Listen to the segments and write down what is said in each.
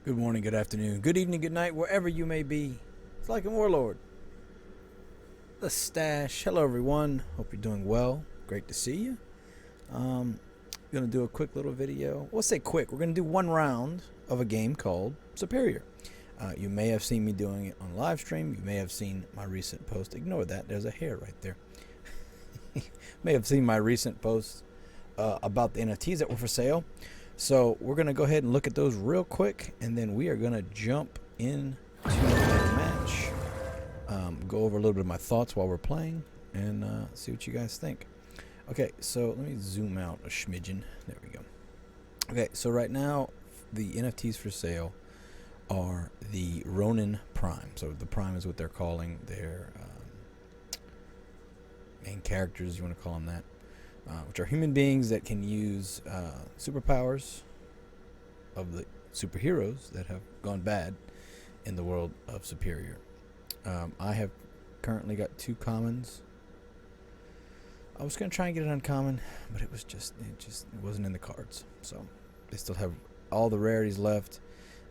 Good morning, good afternoon, good evening, good night, wherever you may be. It's like a warlord. The stash. Hello, everyone. Hope you're doing well. Great to see you. Gonna do a quick little video. Well, let's say quick. We're gonna do one round of a game called Superior. You may have seen me doing it on live stream. You may have seen my recent post. Ignore that. There's a hair right there. May have seen my recent post about the NFTs that were for sale. So we're going to go ahead and look at those real quick, and then we are going to jump into the match. Go over a little bit of my thoughts while we're playing, and see what you guys think. Okay, so let me zoom out a smidgen. There we go. Okay, so right now, the NFTs for sale are the Ronin Prime. So the Prime is what they're calling their main characters, you want to call them that. Which are human beings that can use superpowers of the superheroes that have gone bad in the world of Superior. I have currently got 2 commons. I was going to try and get an uncommon, but it wasn't in the cards. So they still have all the rarities left.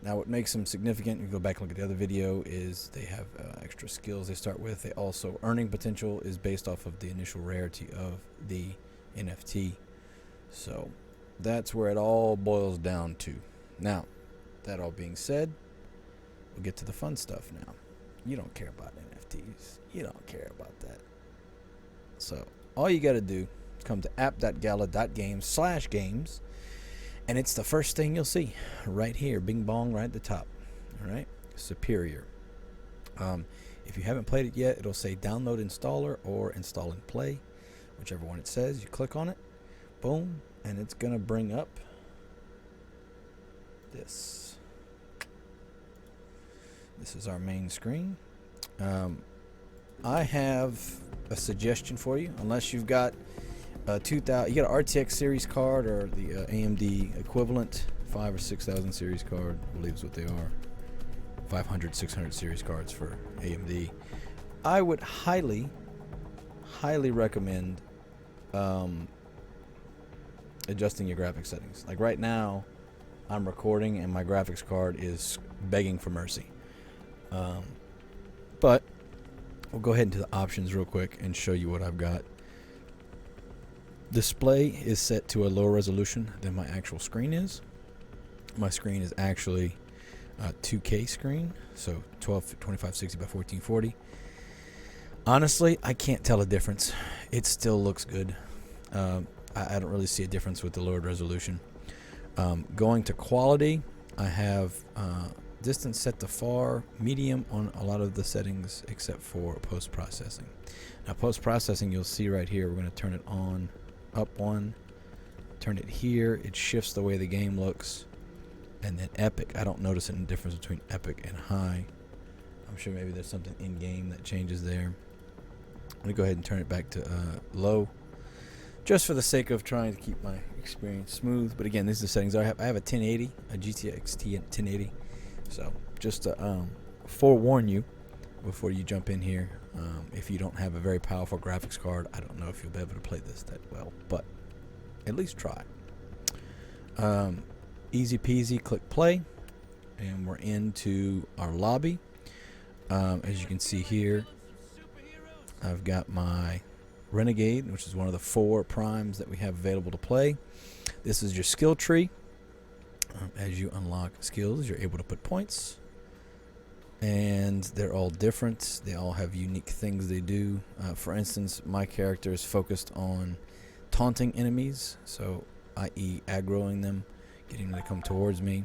Now what makes them significant, you go back and look at the other video, is they have extra skills they start with. They also, earning potential is based off of the initial rarity of the NFT. So that's where it all boils down to. Now, that all being said, we'll get to the fun stuff now. You don't care about NFTs. You don't care about that. So all you got to do is come to app.gala.games/games, and it's the first thing you'll see right here, bing bong, right at the top. All right, Superior. If you haven't played it yet, it'll say download installer or install and play. Whichever one it says, you click on it, boom, and it's going to bring up this. This is our main screen. I have a suggestion for you, unless you've got a 2000, you got an RTX series card or the AMD equivalent 5 or 6,000 series card, I believe is what they are. 500, 600 series cards for AMD. I would highly recommend adjusting your graphics settings. Like right now, I'm recording and my graphics card is begging for mercy. But we'll go ahead into the options real quick and show you what I've got. Display is set to a lower resolution than my actual screen is. My screen is actually a 2K screen, so 2560 by 1440. Honestly, I can't tell a difference. It still looks good. I don't really see a difference with the lowered resolution. Going to quality, I have distance set to far, medium on a lot of the settings except for post-processing. Now post-processing, you'll see right here, we're going to turn it on, up one, turn it here, it shifts the way the game looks. And then epic, I don't notice any difference between epic and high. I'm sure maybe there's something in-game that changes there. I'm going to go ahead and turn it back to low, just for the sake of trying to keep my experience smooth. But again, these are the settings I have. I have a 1080, a GTX 1080. So just to forewarn you before you jump in here, if you don't have a very powerful graphics card, I don't know if you'll be able to play this that well, but at least try. Easy peasy, click play, and we're into our lobby. As you can see here, I've got my Renegade, which is one of the 4 primes that we have available to play. This is your skill tree. As you unlock skills, you're able to put points, and they're all different. They all have unique things they do. For instance, my character is focused on taunting enemies, so i.e. aggroing them, getting them to come towards me.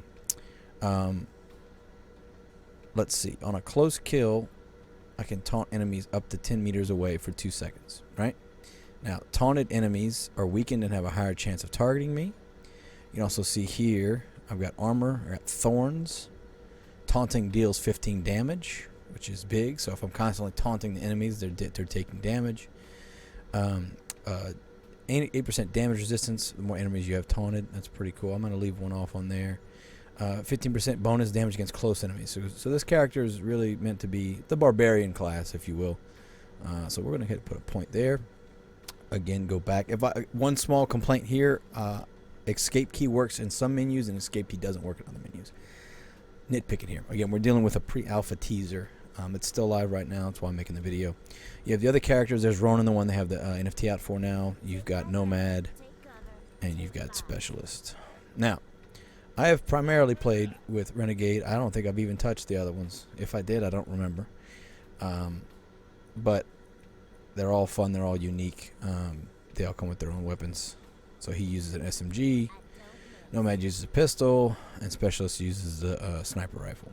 Let's see, on a close kill, I can taunt enemies up to 10 meters away for 2 seconds, right? Now, taunted enemies are weakened and have a higher chance of targeting me. You can also see here, I've got armor, I've got thorns. Taunting deals 15 damage, which is big. So if I'm constantly taunting the enemies, they're taking damage. 8% damage resistance, the more enemies you have taunted. That's pretty cool. I'm going to leave one off on there. 15% bonus damage against close enemies. So this character is really meant to be the barbarian class, if you will. So we're going to put a point there. Again, go back. One small complaint here, escape key works in some menus and escape key doesn't work in other menus. nitpicking here. Again, we're dealing with a pre-alpha teaser. It's still live right now. That's why I'm making the video. You have the other characters. There's Ronan, the one they have the NFT out for now. You've got Nomad, and you've got Specialist. Now, I have primarily played with Renegade. I don't think I've even touched the other ones. If I did, I don't remember. But they're all fun. They're all unique. They all come with their own weapons. So he uses an SMG. Nomad uses a pistol, and Specialist uses a sniper rifle.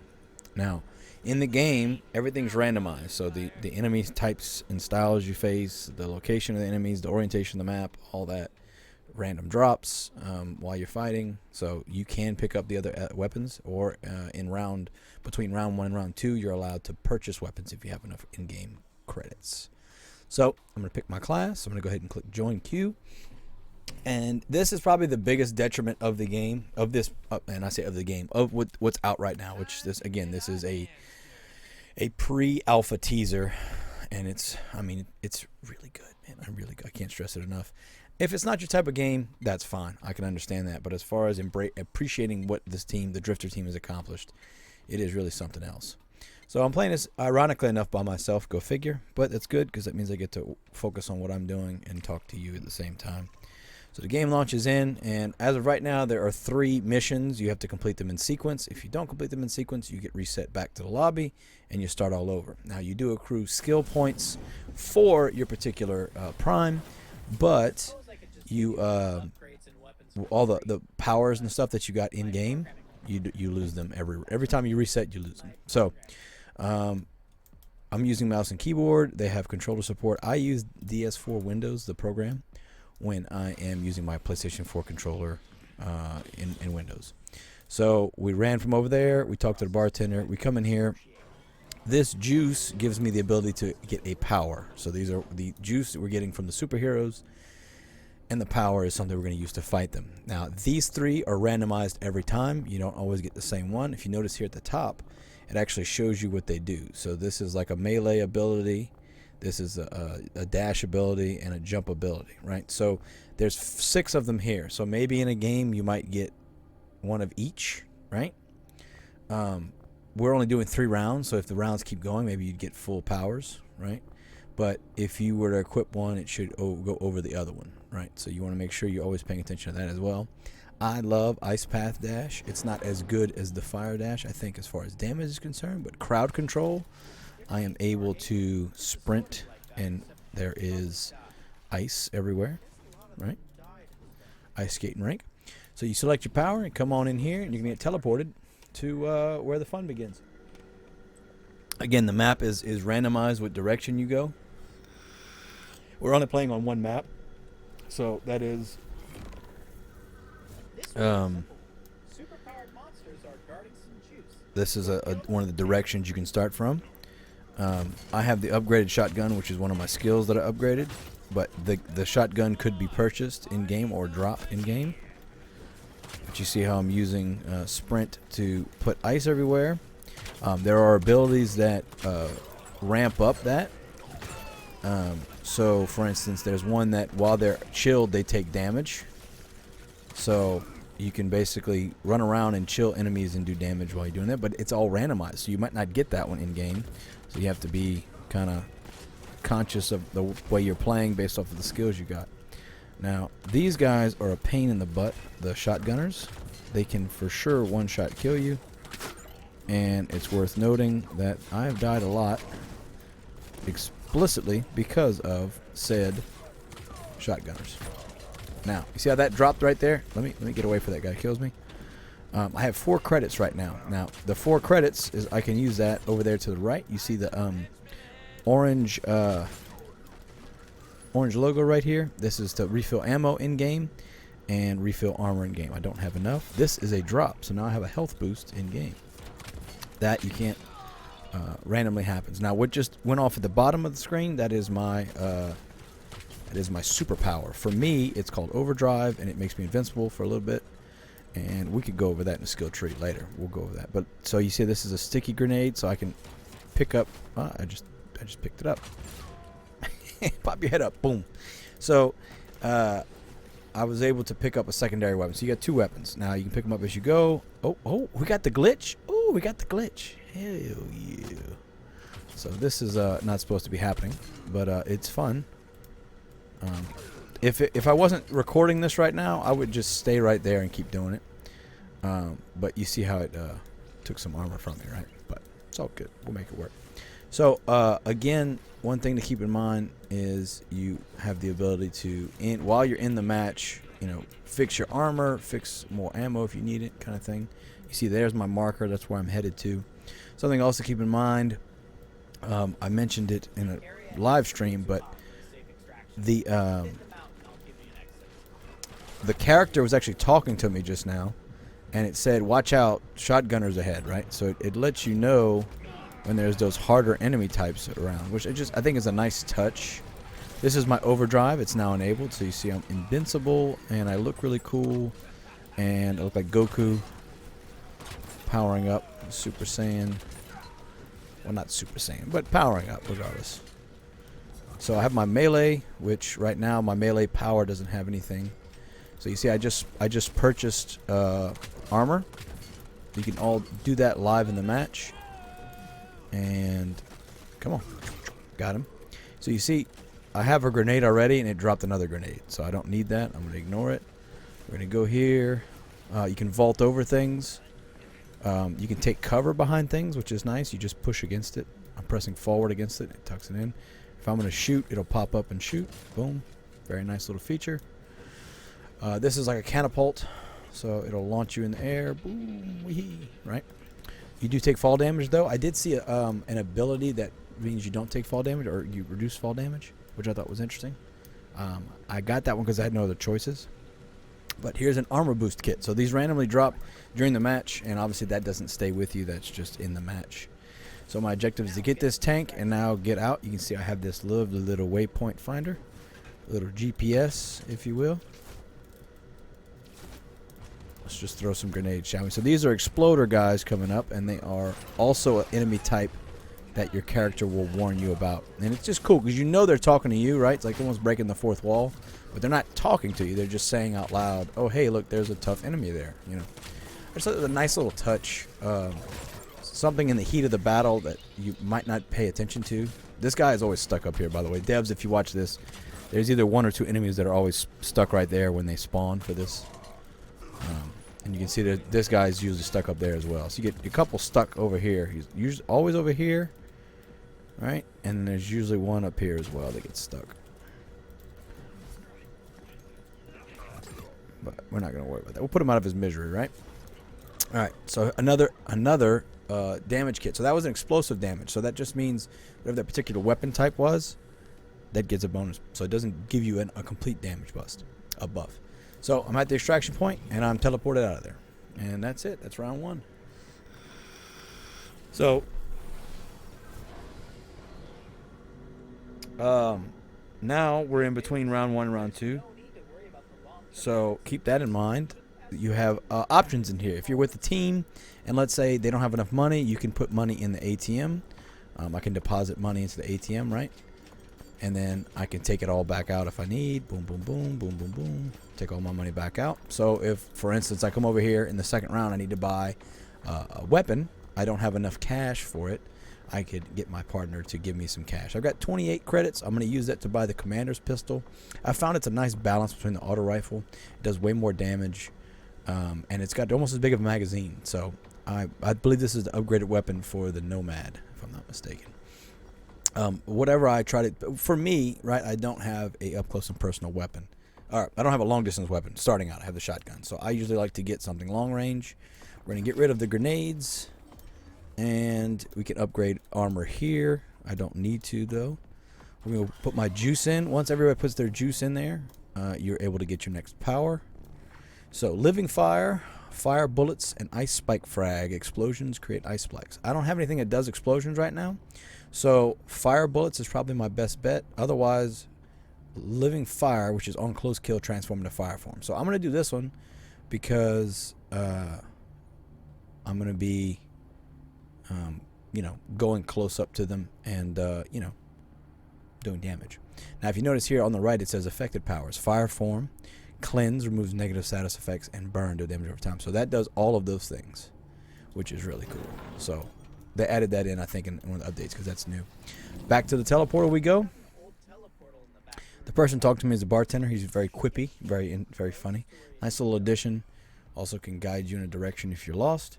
Now, in the game, everything's randomized. So the enemy types and styles you face, the location of the enemies, the orientation of the map, all that. Random drops while you're fighting. So you can pick up the other weapons, or between round 1 and round 2, you're allowed to purchase weapons if you have enough in-game credits. So I'm going to pick my class. I'm going to go ahead and click Join Queue. And this is probably the biggest detriment of the game, of this, and I say of the game, of what's out right now, which this is a pre-alpha teaser, and it's really good, man. I can't stress it enough. If it's not your type of game, that's fine. I can understand that. But as far as appreciating what this team, the Drifter team, has accomplished, it is really something else. So I'm playing this, ironically enough, by myself. Go figure. But that's good because that means I get to focus on what I'm doing and talk to you at the same time. So the game launches in, and as of right now, there are 3 missions. You have to complete them in sequence. If you don't complete them in sequence, you get reset back to the lobby, and you start all over. Now, you do accrue skill points for your particular prime, but you all the powers and stuff that you got in game, you lose them every time you reset. You lose them. So I'm using mouse and keyboard. They have controller support. I use DS4 Windows, the program, when I am using my PlayStation 4 controller in Windows. So we ran from over there. We talked to the bartender. We come in here. This juice gives me the ability to get a power. So these are the juice that we're getting from the superheroes, and the power is something we're going to use to fight them. Now, these 3 are randomized every time. You don't always get the same one. If you notice here at the top, it actually shows you what they do. So this is like a melee ability. This is a dash ability and a jump ability, right? So there's 6 of them here. So maybe in a game you might get one of each, right? We're only doing 3 rounds, so if the rounds keep going, maybe you'd get full powers, right? But if you were to equip one, it should go over the other one, right? So you want to make sure you're always paying attention to that as well. I love Ice Path Dash. It's not as good as the Fire Dash, I think, as far as damage is concerned, but crowd control, I am able to sprint, and there is ice everywhere, right? Ice skating rink. So you select your power and come on in here, and you can get teleported to where the fun begins. Again, the map is randomized what direction you go. We're only playing on one map, so that is this is one of the directions you can start from. I have the upgraded shotgun, which is one of my skills that I upgraded, but the shotgun could be purchased in game or dropped in game. But you see how I'm using sprint to put ice everywhere. There are abilities that ramp up that. So, for instance, there's one that while they're chilled, they take damage. So you can basically run around and chill enemies and do damage while you're doing that. But it's all randomized, so you might not get that one in game. So you have to be kind of conscious of the way you're playing based off of the skills you got. Now, these guys are a pain in the butt, the shotgunners. They can for sure one-shot kill you. And it's worth noting that I have died a lot explicitly because of said shotgunners. Now, you see how that dropped right there? Let me get away from that guy. Kills me. I have 4 credits right now. Now, the 4 credits is I can use that over there to the right. You see the orange logo right here. This is to refill ammo in game and refill armor in game. I don't have enough. This is a drop, so now I have a health boost in game. That you can't randomly happens. Now, what just went off at the bottom of the screen? That is my superpower. For me, it's called Overdrive, and it makes me invincible for a little bit. And we could go over that in the skill tree later. We'll go over that. But so you see, this is a sticky grenade, so I can pick up. I just picked it up. Pop your head up, boom. So I was able to pick up a secondary weapon. So you got 2 weapons. Now you can pick them up as you go. Oh, we got the glitch. Oh, Ooh, we got the glitch. Hell yeah. So this is not supposed to be happening, but it's fun. If I wasn't recording this right now, I would just stay right there and keep doing it. But you see how it took some armor from me, right? But it's all good. We'll make it work. So again, one thing to keep in mind is you have the ability to, while you're in the match, you know, fix your armor, fix more ammo if you need it, kind of thing. You see, there's my marker. That's where I'm headed to. Something else to keep in mind. I mentioned it in a live stream, but the character was actually talking to me just now, and it said, "Watch out, shotgunners ahead." Right, so it lets you know when there's those harder enemy types around, which I think is a nice touch. This is my overdrive. It's now enabled, so you see I'm invincible, and I look really cool, and I look like Goku powering up, Super Saiyan. Well, not Super Saiyan, but powering up regardless. So I have my melee, which right now my melee power doesn't have anything. So you see, I just purchased armor. You can all do that live in the match. And come on, got him. So you see, I have a grenade already, and it dropped another grenade. So I don't need that. I'm gonna ignore it. We're gonna go here. You can vault over things. You can take cover behind things, which is nice. You just push against it. I'm pressing forward against it. It tucks it in. If I'm going to shoot, it'll pop up and shoot. Boom. Very nice little feature. This is like a catapult, so it'll launch you in the air. Boom. Wee. Right? You do take fall damage, though. I did see an ability that means you don't take fall damage, or you reduce fall damage, which I thought was interesting. I got that one because I had no other choices. But here's an armor boost kit. So these randomly drop during the match, and obviously that doesn't stay with you. That's just in the match. So my objective is to get this tank and now get out. You can see I have this lovely little waypoint finder, a little GPS, if you will. Let's just throw some grenades, shall we? So these are exploder guys coming up, and they are also an enemy type that your character will warn you about. And it's just cool because you know they're talking to you, right? It's like almost breaking the fourth wall. But they're not talking to you. They're just saying out loud, "Oh, hey, look, there's a tough enemy there." You know, it's a nice little touch. Something in the heat of the battle that you might not pay attention to. This guy is always stuck up here, by the way. Devs, if you watch this, there's either one or two enemies that are always stuck right there when they spawn for this. And you can see that this guy's usually stuck up there as well. So you get a couple stuck over here. He's usually always over here, right? And there's usually one up here as well that gets stuck. But we're not going to worry about that. We'll put him out of his misery, right? All right. So another damage kit. So that was an explosive damage. So that just means whatever that particular weapon type was, that gets a bonus. So it doesn't give you a complete damage buff. So I'm at the extraction point, and I'm teleported out of there. And that's it. That's round one. So now we're in between round one and round two. So keep that in mind. You have options in here. If you're with a team, and let's say they don't have enough money, you can put money in the ATM. I can deposit money into the ATM, right? And then I can take it all back out if I need. Boom, boom, boom, boom, boom, boom. Take all my money back out. So if, for instance, I come over here in the second round, I need to buy a weapon. I don't have enough cash for it. I could get my partner to give me some cash. I've got 28 credits. I'm going to use that to buy the commander's pistol. I found it's a nice balance between the auto rifle. It does way more damage, and it's got almost as big of a magazine. So I believe this is the upgraded weapon for the Nomad, if I'm not mistaken. Whatever I try to, for me, right, I don't have a up close and personal weapon. Or I don't have a long distance weapon. Starting out, I have the shotgun. So I usually like to get something long range. We're going to get rid of the grenades. And we can upgrade armor here. I don't need to, though. We're going to put my juice in. Once everybody puts their juice in there, you're able to get your next power. So, living fire, fire bullets, and ice spike frag. Explosions create ice spikes. I don't have anything that does explosions right now. So, fire bullets is probably my best bet. Otherwise, living fire, which is on close kill, transform into fire form. So, I'm going to do this one because I'm going to be... going close up to them and, doing damage. Now, if you notice here on the right, it says affected powers. Fire form, cleanse, removes negative status effects, and burn, do damage over time. So that does all of those things. which is really cool. So they added that in, I think, in one of the updates because that's new. Back to the teleporter we go. The person talked to me as a bartender. He's very quippy, very funny. Nice little addition. Also can guide you in a direction if you're lost.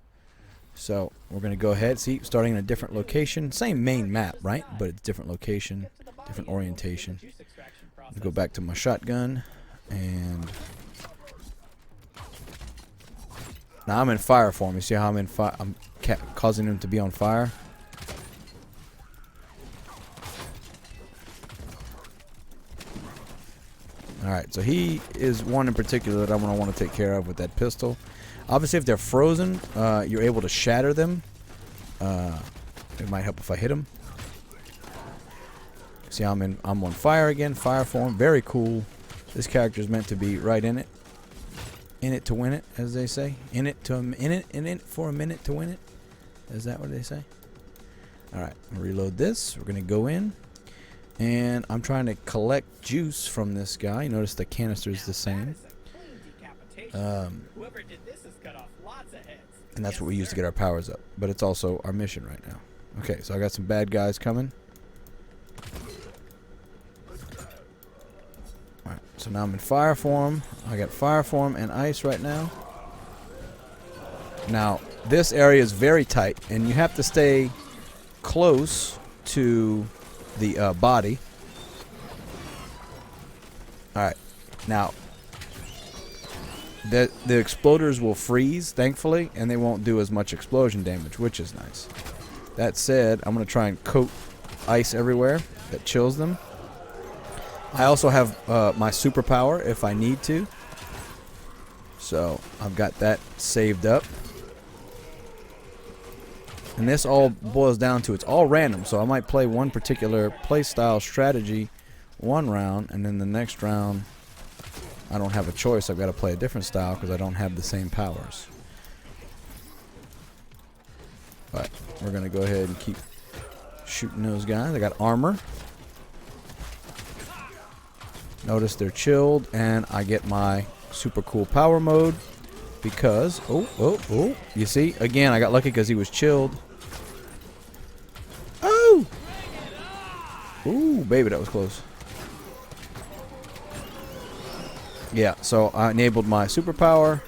So we're going to go ahead. See, starting in a different location. Same main map, right? But it's different location, different orientation. Go back to my shotgun. And now I'm in fire form. You see how I'm in fire? I'm causing him to be on fire. Alright, so he is one in particular that I'm going to want to take care of with that pistol. Obviously, if they're frozen, you're able to shatter them. It might help if I hit them. See, I'm on fire again, fire form. Very cool. This character is meant to be right in it. In it to win it, as they say. In it for a minute to win it. Is that what they say? Alright, reload this. We're going to go in. And I'm trying to collect juice from this guy. Notice the canister is the same. And that's what we use to get our powers up. But it's also our mission right now. Okay, so I got some bad guys coming. Alright, so now I'm in fire form. I got fire form and ice right now. Now, this area is very tight, and you have to stay close to the body. Alright, now the exploders will freeze, thankfully, and they won't do as much explosion damage, which is nice. That said, I'm going to try and coat ice everywhere. That chills them. I also have my superpower if I need to. So I've got that saved up. And this all boils down to it's all random. So I might play one particular play style strategy one round, and then the next round I don't have a choice. I've got to play a different style because I don't have the same powers. But we're going to go ahead and keep shooting those guys. I got armor. Notice they're chilled, and I get my super cool power mode because you see, again, I got lucky because he was chilled. Oh, ooh, baby, that was close. Yeah, so I enabled my superpower,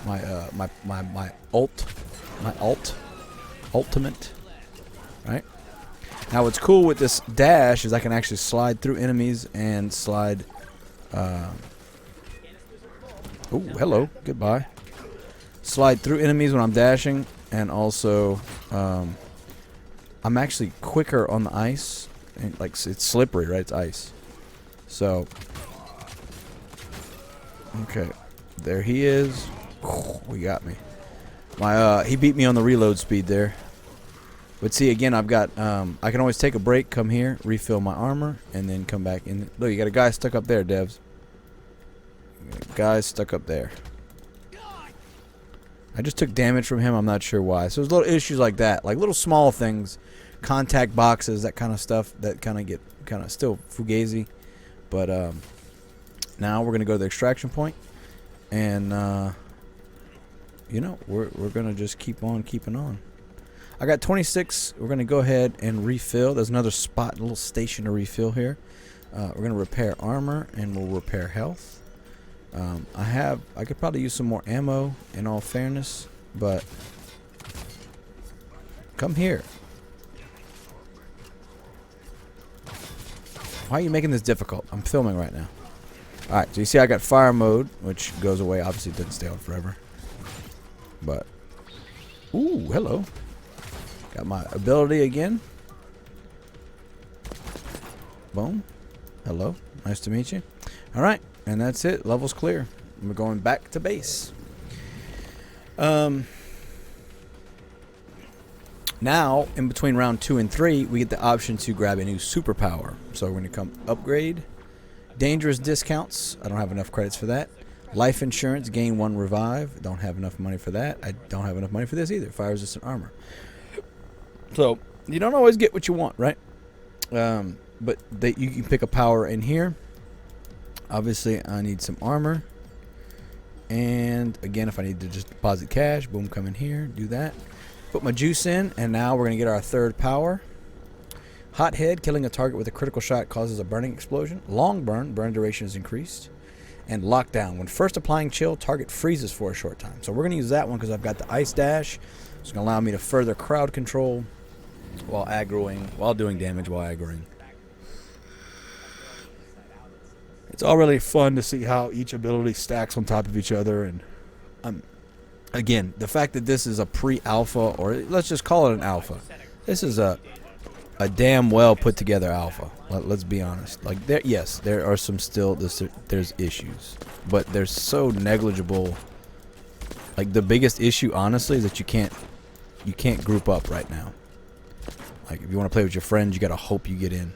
my ultimate, right? Now what's cool with this dash is I can actually slide through enemies and slide. Oh, hello, goodbye. Slide through enemies when I'm dashing, and also I'm actually quicker on the ice. And like it's slippery, right? It's ice. So, okay, there he is. Oh, he got me. He beat me on the reload speed there. But see, again, I've got, I can always take a break, come here, refill my armor, and then come back in. Look, you got a guy stuck up there, devs. Guy's stuck up there. I just took damage from him. I'm not sure why. So there's little issues like that, like little small things, contact boxes, that kind of stuff that kind of get still fugazi. But now we're gonna go to the extraction point, and you know, we're gonna just keep on keeping on. I got 26. We're gonna go ahead and refill. There's another spot, a little station to refill here. We're gonna repair armor, and we'll repair health. I could probably use some more ammo, in all fairness, but come here. Why are you making this difficult? I'm filming right now. Alright, so you see I got fire mode, which goes away. Obviously it doesn't stay on forever. But, ooh, hello. Got my ability again. Boom. Hello. Nice to meet you. Alright. And that's it. Level's clear. We're going back to base. Now, in between round 2 and 3, we get the option to grab a new superpower. So we're going to come upgrade. Dangerous discounts. I don't have enough credits for that. Life insurance. Gain 1 revive. Don't have enough money for that. I don't have enough money for this either. Fire resistant armor. So, you don't always get what you want, right? But you can pick a power in here. Obviously, I need some armor. And again, if I need to just deposit cash, boom, come in here, do that. Put my juice in, and now we're going to get our third power. Hot head, killing a target with a critical shot causes a burning explosion. Long burn, burn duration is increased. And lockdown, when first applying chill, target freezes for a short time. So we're going to use that one because I've got the ice dash. It's going to allow me to further crowd control while aggroing, while doing damage while aggroing. It's all really fun to see how each ability stacks on top of each other. And again, the fact that this is a pre-alpha, or let's just call it an alpha. This is a damn well put together alpha. Let's be honest. Like there are some still there's issues, but they're so negligible. Like the biggest issue, honestly, is that you can't group up right now. Like if you want to play with your friends, you gotta hope you get in.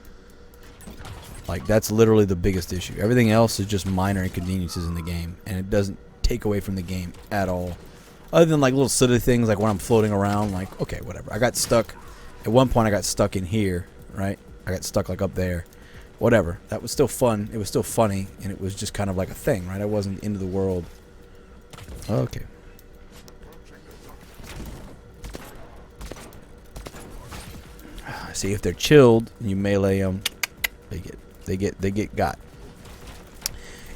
Like that's literally the biggest issue. Everything else is just minor inconveniences in the game, and it doesn't take away from the game at all. Other than like little silly things, like when I'm floating around, like okay, whatever. I got stuck. At one point I got stuck in here, right? I got stuck like up there. Whatever. That was still fun. It was still funny, and it was just kind of like a thing, right? I wasn't into the world. Okay. See, if they're chilled, you melee them, they get got.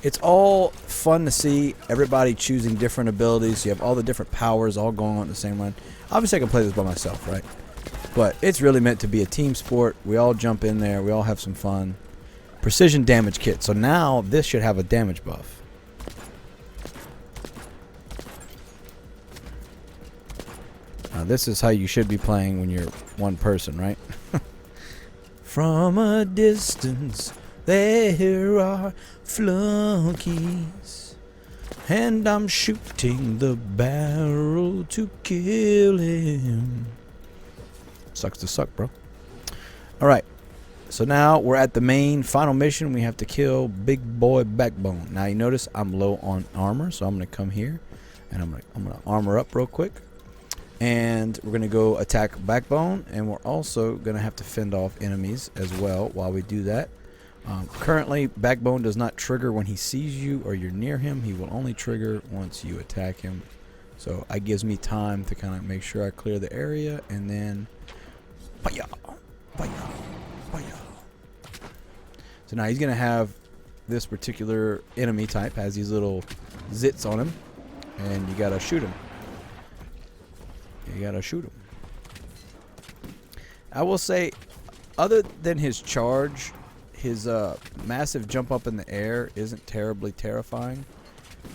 It's all fun to see everybody choosing different abilities. You have all the different powers all going on at the same run. Obviously I can play this by myself, right? But it's really meant to be a team sport. We all jump in there. We all have some fun. Precision damage kit. So now this should have a damage buff. Now this is how you should be playing when you're one person, right? From a distance there are flunkies, and I'm shooting the barrel to kill him. Sucks to suck, bro. Alright, so now we're at the main final mission. We have to kill Big Boy Backbone. Now you notice I'm low on armor, so I'm going to come here and I'm gonna armor up real quick. And we're going to go attack Backbone, and we're also going to have to fend off enemies as well while we do that. Currently, Backbone does not trigger when he sees you or you're near him. He will only trigger once you attack him. So it gives me time to kind of make sure I clear the area, and then Baya, baya, baya. So now he's going to have this particular enemy type, has these little zits on him, and you got to shoot him. You got to shoot him. I will say, other than his charge, his massive jump up in the air isn't terribly terrifying.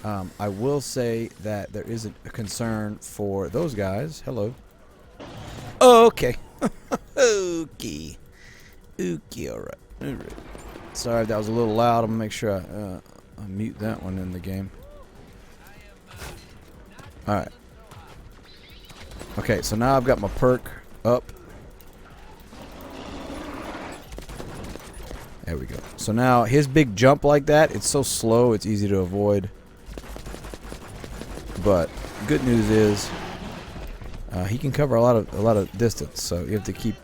I will say that there is a concern for those guys. Hello. Oh, okay. Okay. Okay, alright. Sorry if that was a little loud. I'm going to make sure I mute that one in the game. Alright. Okay, so now I've got my perk up. There we go. So now his big jump like that, it's so slow, it's easy to avoid. But good news is he can cover a lot of distance, so you have to keep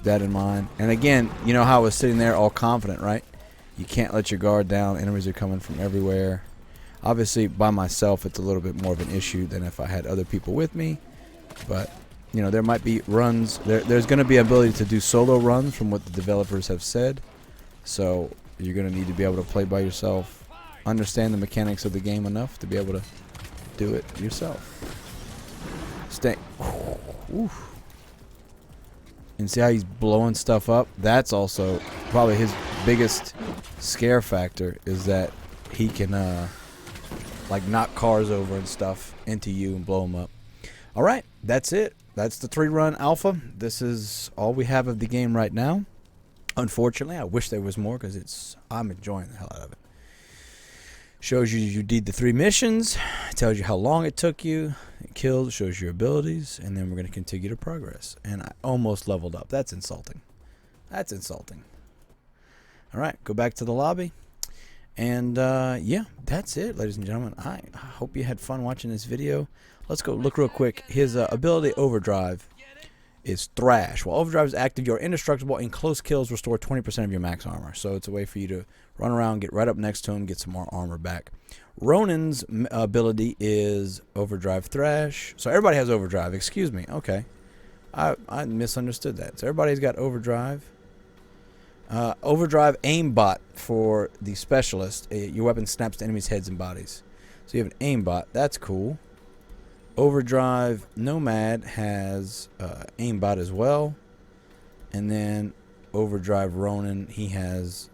that in mind. And again, you know how I was sitting there all confident, right? You can't let your guard down. Enemies are coming from everywhere. Obviously, by myself, it's a little bit more of an issue than if I had other people with me. But you know, there might be runs. There's going to be ability to do solo runs from what the developers have said. So you're going to need to be able to play by yourself, understand the mechanics of the game enough to be able to do it yourself. Stay. Oof. And see how he's blowing stuff up? That's also probably his biggest scare factor, is that he can like knock cars over and stuff into you and blow them up. All right, that's it. That's the 3-run alpha. This is all we have of the game right now. Unfortunately, I wish there was more, because I'm enjoying the hell out of it. Shows you did the 3 missions, tells you how long it took you, it kills, shows your abilities, and then we're going to continue to progress. And I almost leveled up. That's insulting. That's insulting. All right, go back to the lobby. And yeah, that's it, ladies and gentlemen. I hope you had fun watching this video. Let's go look real quick. His ability Overdrive is Thrash. While Overdrive is active, you're indestructible, and close kills restore 20% of your max armor. So it's a way for you to run around, get right up next to him, get some more armor back. Ronin's ability is Overdrive Thrash. So everybody has Overdrive. Excuse me. Okay. I misunderstood that. So everybody's got Overdrive. Overdrive Aimbot for the Specialist. Your weapon snaps to enemies' heads and bodies. So you have an Aimbot. That's cool. Overdrive Nomad has Aimbot as well. And then Overdrive Ronin, he has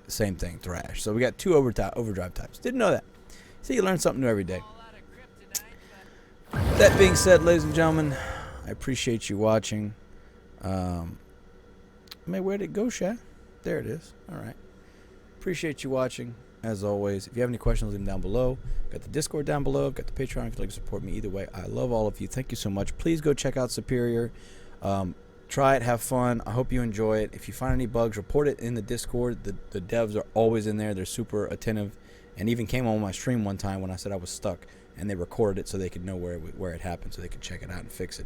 same thing, Thrash. So we got 2 overdrive types. Didn't know that. See, you learn something new every day. That being said, ladies and gentlemen, I appreciate you watching. Where'd it go, Sha? There it is. All right. Appreciate you watching, as always. If you have any questions, leave them down below. Got the Discord down below. Got the Patreon if you'd like to support me. Either way, I love all of you. Thank you so much. Please go check out Superior. Try it, have fun. I hope you enjoy it. If you find any bugs, report it in the Discord. The devs are always in there. They're super attentive, and even came on my stream one time when I said I was stuck, and they recorded it so they could know where it happened, so they could check it out and fix it.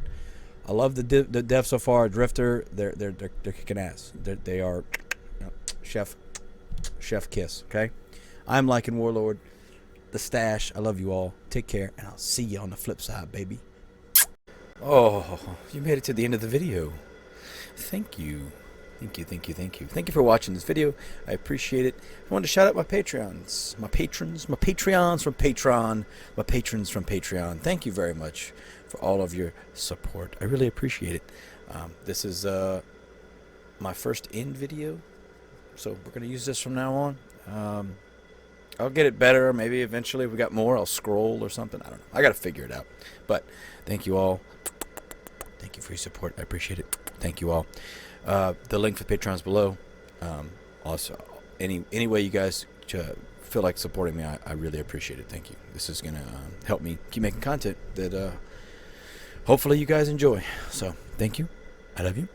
I love the dev so far. Drifter, they're kicking ass. They are chef kiss. Okay, I'm liking Warlord, the Stash. I love you all. Take care, and I'll see you on the flip side, baby. Oh, you made it to the end of the video. Thank you. Thank you for watching this video. I appreciate it. I wanted to shout out my Patreons. My patrons from Patreon. My patrons from Patreon. Thank you very much for all of your support. I really appreciate it. This is my first end video, so we're going to use this from now on. I'll get it better. Maybe eventually if we got more, I'll scroll or something. I don't know. I got to figure it out. But thank you all. Thank you for your support. I appreciate it. Thank you all. The link for Patreon's below. Also, any way you guys feel like supporting me, I really appreciate it. Thank you. This is gonna help me keep making content that hopefully you guys enjoy. So thank you. I love you.